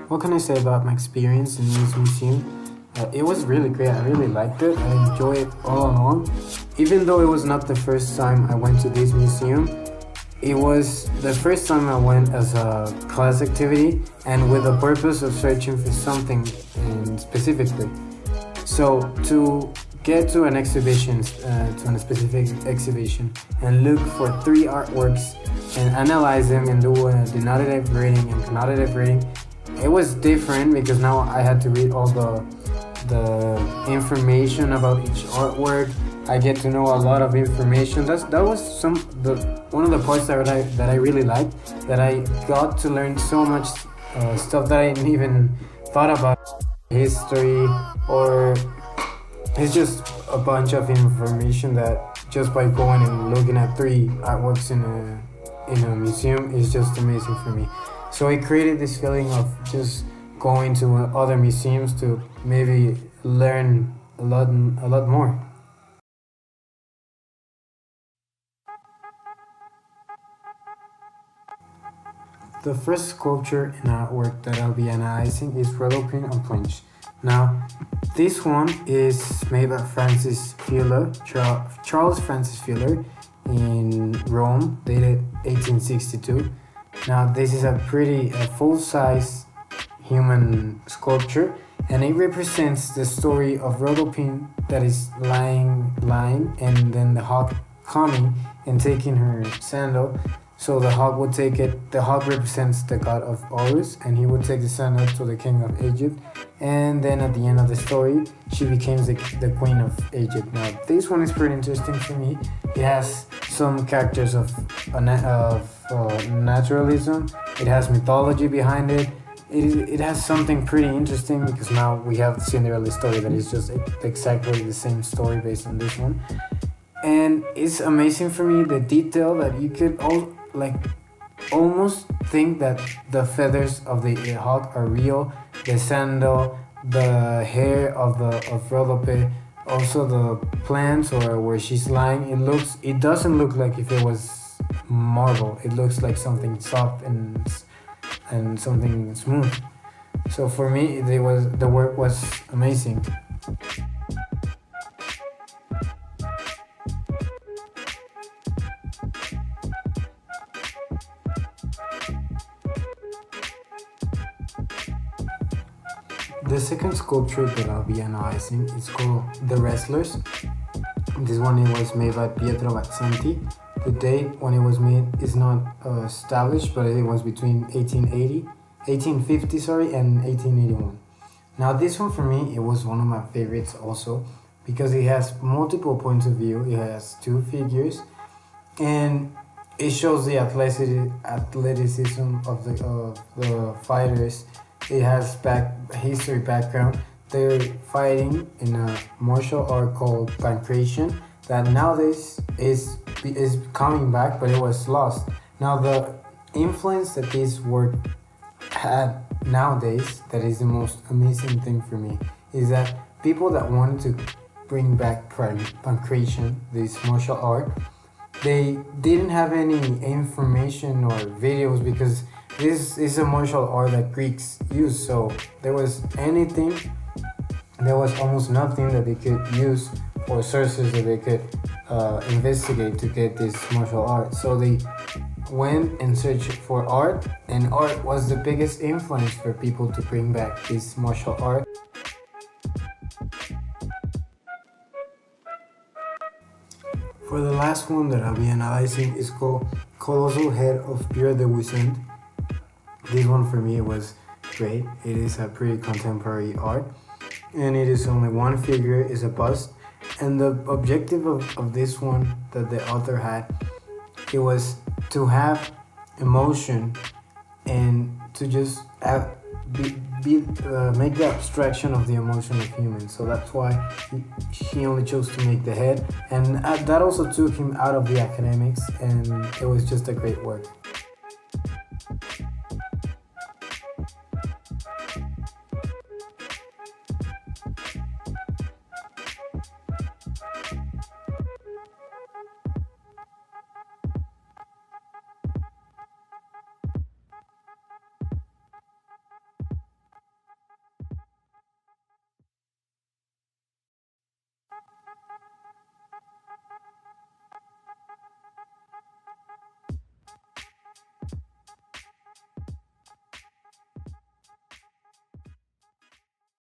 What can I say about my experience in this museum? It was really great. I really liked it. I enjoyed it all along. Even though it was not the first time I went to this museum, it was the first time I went as a class activity and with the purpose of searching for something specifically. So to get to an exhibition, to a specific exhibition, and look for 3 artworks and analyze them and do a denotative reading and connotative reading, it was different because now I had to read all the information about each artwork. I get to know a lot of information. That was one of the parts that I really liked. That I got to learn so much stuff that I didn't even thought about history, or it's just a bunch of information that just by going and looking at 3 artworks in a museum is just amazing for me. So it created this feeling of just going to other museums to maybe learn a lot more. The first sculpture and artwork that I'll be analyzing is Rhodopin on Planche. Now, this one is made by Charles Francis Fuller in Rome, dated 1862. Now, this is a full-size human sculpture, and it represents the story of Rhodopin that is lying, and then the hawk coming and taking her sandal. So the hawk would take it. The hawk represents the god of Horus, and he would take the sandal to the king of Egypt. And then at the end of the story, she becomes the queen of Egypt. Now, this one is pretty interesting for me. It has some characters of naturalism. It has mythology behind it. It has something pretty interesting because now we have the Cinderella story that is just exactly the same story based on this one. And it's amazing for me, the detail that you could almost think that the feathers of the hawk are real, the sandal, the hair of Rhodope, also the plants or where she's lying. It doesn't look like if it was marble. It looks like something soft and something smooth. So for me, the work was amazing. The second sculpture that I'll be analyzing is called The Wrestlers. This one was made by Pietro Bazzanti. The date when it was made is not established, but it was between 1850 and 1881. Now this one for me, it was one of my favorites also because it has multiple points of view. It has 2 figures, and it shows the athleticism of the fighters. It has history background. They're fighting in a martial art called pancration that nowadays is coming back, but it was lost. Now the influence that this work had nowadays, that is the most amazing thing for me, is that people that wanted to bring back pancration, this martial art, they didn't have any information or videos because this is a martial art that Greeks use, so there was almost nothing that they could use or sources that they could investigate to get this martial art. So they went and searched for art, and art was the biggest influence for people to bring back this martial art. For the last one that I'll be analyzing is called Colossal Head of Pierre de Wisant. This one for me was great. It is a pretty contemporary art, and it is only one figure, is a bust. And the objective of this one that the author had, it was to have emotion and to just make the abstraction of the emotion of humans. So that's why he only chose to make the head, and that also took him out of the academics, and it was just a great work.